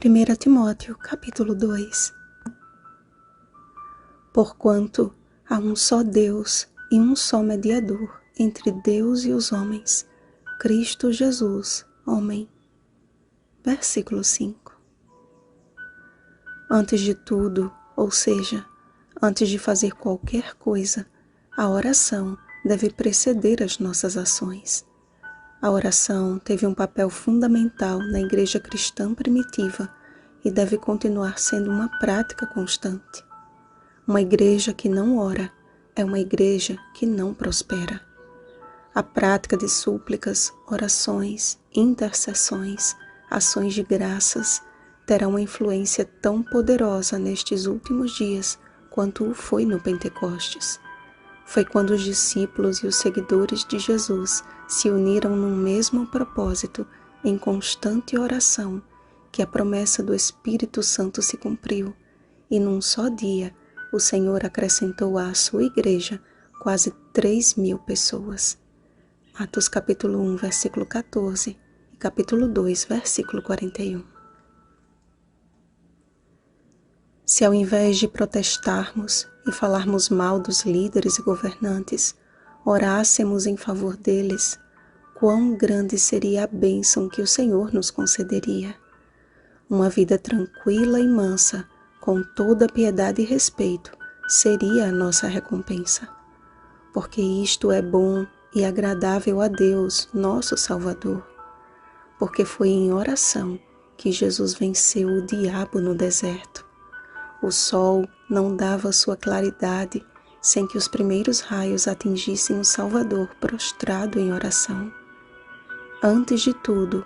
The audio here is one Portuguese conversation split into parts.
1 Timóteo, capítulo 2. Porquanto há um só Deus e um só mediador entre Deus e os homens, Cristo Jesus, homem. Versículo 5. Antes de tudo, ou seja, antes de fazer qualquer coisa, a oração deve preceder as nossas ações. A oração teve um papel fundamental na igreja cristã primitiva e deve continuar sendo uma prática constante. Uma igreja que não ora é uma igreja que não prospera. A prática de súplicas, orações, intercessões, ações de graças terá uma influência tão poderosa nestes últimos dias quanto o foi no Pentecostes. Foi quando os discípulos e os seguidores de Jesus se uniram num mesmo propósito, em constante oração, que a promessa do Espírito Santo se cumpriu, e num só dia o Senhor acrescentou à sua igreja quase 3.000 pessoas. Atos capítulo 1, versículo 14 e capítulo 2, versículo 41. Se ao invés de protestarmos e falarmos mal dos líderes e governantes, orássemos em favor deles, quão grande seria a bênção que o Senhor nos concederia. Uma vida tranquila e mansa, com toda piedade e respeito, seria a nossa recompensa. Porque isto é bom e agradável a Deus, nosso Salvador. Porque foi em oração que Jesus venceu o diabo no deserto. O sol não dava sua claridade sem que os primeiros raios atingissem o Salvador prostrado em oração. Antes de tudo,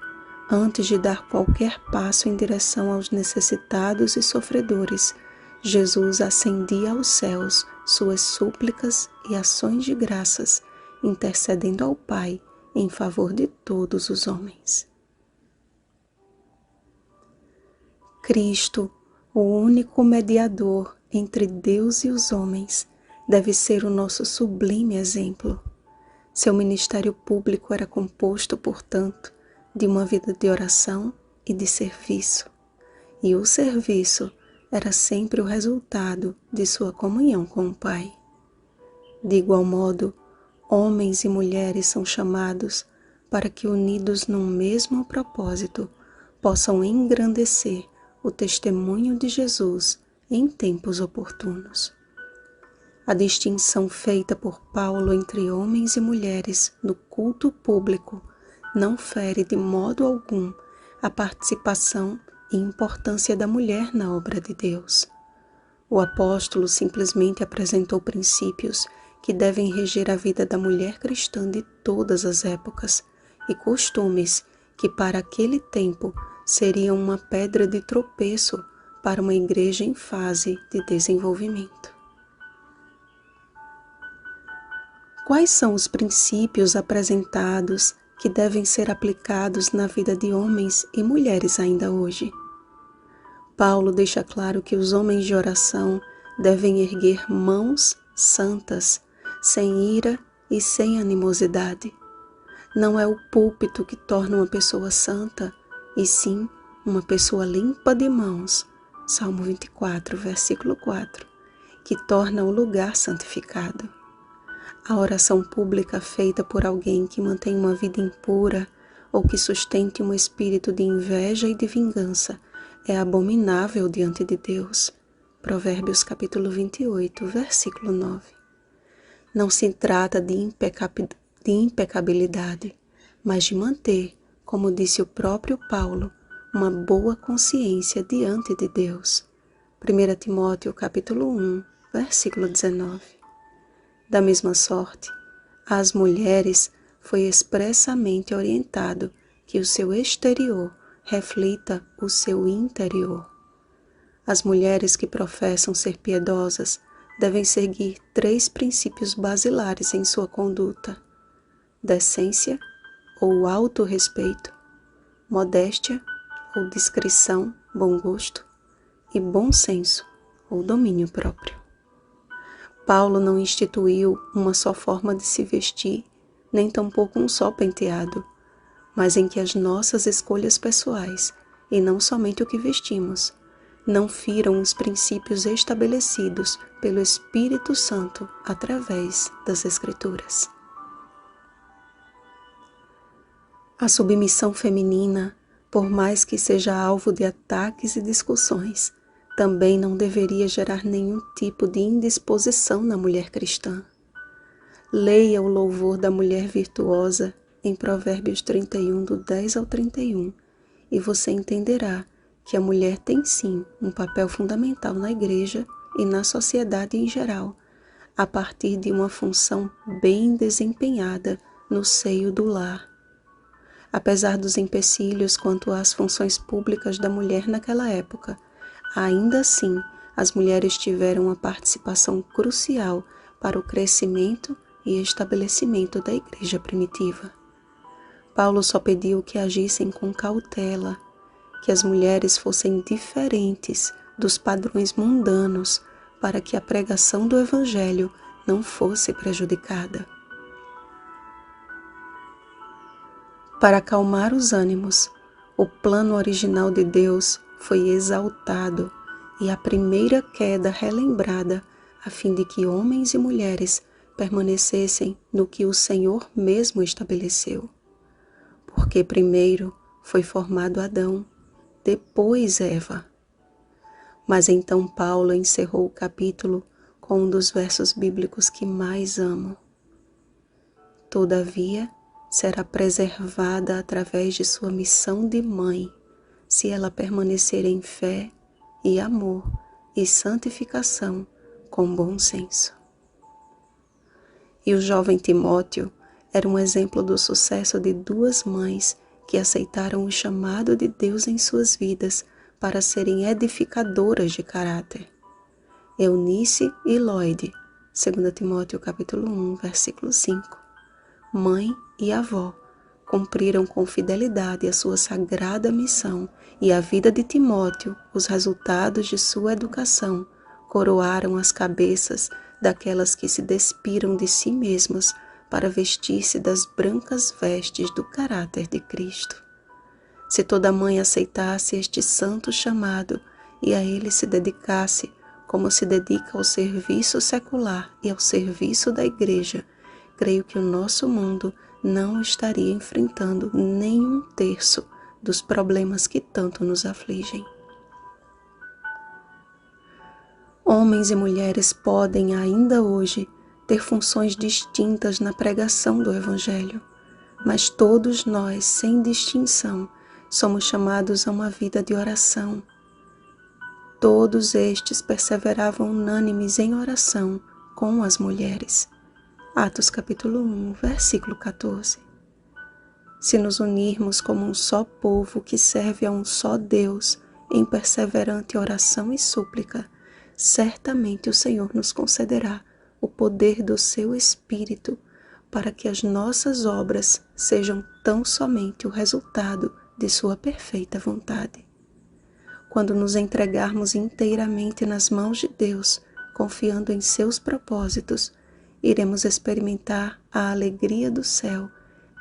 antes de dar qualquer passo em direção aos necessitados e sofredores, Jesus acendia aos céus suas súplicas e ações de graças, intercedendo ao Pai em favor de todos os homens. Cristo, o único mediador entre Deus e os homens, deve ser o nosso sublime exemplo. Seu ministério público era composto, portanto, de uma vida de oração e de serviço. E o serviço era sempre o resultado de sua comunhão com o Pai. De igual modo, homens e mulheres são chamados para que, unidos num mesmo propósito, possam engrandecer o testemunho de Jesus em tempos oportunos. A distinção feita por Paulo entre homens e mulheres no culto público não fere de modo algum a participação e importância da mulher na obra de Deus. O apóstolo simplesmente apresentou princípios que devem reger a vida da mulher cristã de todas as épocas e costumes que para aquele tempo seriam uma pedra de tropeço para uma igreja em fase de desenvolvimento. Quais são os princípios apresentados que devem ser aplicados na vida de homens e mulheres ainda hoje? Paulo deixa claro que os homens de oração devem erguer mãos santas, sem ira e sem animosidade. Não é o púlpito que torna uma pessoa santa, e sim uma pessoa limpa de mãos, Salmo 24, versículo 4, que torna o lugar santificado. A oração pública feita por alguém que mantém uma vida impura ou que sustente um espírito de inveja e de vingança é abominável diante de Deus. Provérbios capítulo 28, versículo 9. Não se trata de impecabilidade, mas de manter, como disse o próprio Paulo, uma boa consciência diante de Deus. 1 Timóteo capítulo 1, versículo 19. Da mesma sorte, às mulheres foi expressamente orientado que o seu exterior reflita o seu interior. As mulheres que professam ser piedosas devem seguir 3 princípios basilares em sua conduta: decência ou autorrespeito, modéstia ou discrição, bom gosto, e bom senso ou domínio próprio. Paulo não instituiu uma só forma de se vestir, nem tampouco um só penteado, mas em que as nossas escolhas pessoais e não somente o que vestimos, não firam os princípios estabelecidos pelo Espírito Santo através das Escrituras. A submissão feminina, por mais que seja alvo de ataques e discussões, também não deveria gerar nenhum tipo de indisposição na mulher cristã. Leia o louvor da mulher virtuosa em Provérbios 31, do 10 ao 31, e você entenderá que a mulher tem sim um papel fundamental na igreja e na sociedade em geral, a partir de uma função bem desempenhada no seio do lar. Apesar dos empecilhos quanto às funções públicas da mulher naquela época, ainda assim as mulheres tiveram uma participação crucial para o crescimento e estabelecimento da igreja primitiva. Paulo só pediu que agissem com cautela, que as mulheres fossem diferentes dos padrões mundanos para que a pregação do Evangelho não fosse prejudicada. Para acalmar os ânimos, o plano original de Deus foi exaltado e a primeira queda relembrada, a fim de que homens e mulheres permanecessem no que o Senhor mesmo estabeleceu. Porque primeiro foi formado Adão, depois Eva. Mas então Paulo encerrou o capítulo com um dos versos bíblicos que mais amo. Todavia, será preservada através de sua missão de mãe, se ela permanecer em fé e amor e santificação com bom senso. E o jovem Timóteo era um exemplo do sucesso de duas mães que aceitaram o chamado de Deus em suas vidas para serem edificadoras de caráter. Eunice e Lloyd, 2 Timóteo capítulo 1, versículo 5. Mãe e avó cumpriram com fidelidade a sua sagrada missão e a vida de Timóteo, os resultados de sua educação, coroaram as cabeças daquelas que se despiram de si mesmas para vestir-se das brancas vestes do caráter de Cristo. Se toda mãe aceitasse este santo chamado e a ele se dedicasse, como se dedica ao serviço secular e ao serviço da igreja, creio que o nosso mundo não estaria enfrentando nem um terço dos problemas que tanto nos afligem. Homens e mulheres podem ainda hoje ter funções distintas na pregação do Evangelho, mas todos nós, sem distinção, somos chamados a uma vida de oração. Todos estes perseveravam unânimes em oração com as mulheres. Atos capítulo 1, versículo 14. Se nos unirmos como um só povo que serve a um só Deus, em perseverante oração e súplica, certamente o Senhor nos concederá o poder do seu Espírito para que as nossas obras sejam tão somente o resultado de sua perfeita vontade. Quando nos entregarmos inteiramente nas mãos de Deus, confiando em seus propósitos, iremos experimentar a alegria do céu,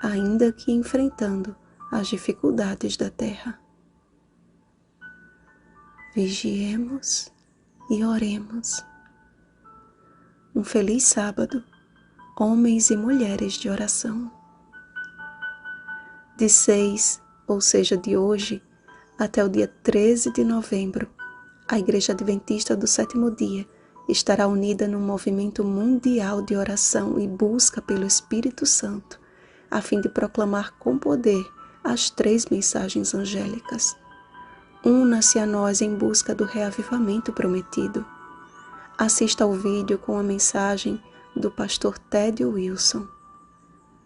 ainda que enfrentando as dificuldades da terra. Vigiemos e oremos. Um feliz sábado, homens e mulheres de oração. De 6, ou seja, de hoje, até o dia 13 de novembro, a Igreja Adventista do Sétimo Dia estará unida num movimento mundial de oração e busca pelo Espírito Santo, a fim de proclamar com poder as 3 mensagens angélicas. Una-se a nós em busca do reavivamento prometido. Assista ao vídeo com a mensagem do pastor Ted Wilson.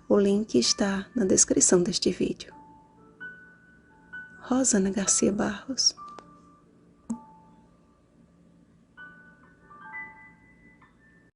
O link está na descrição deste vídeo. Rosana Garcia Barros.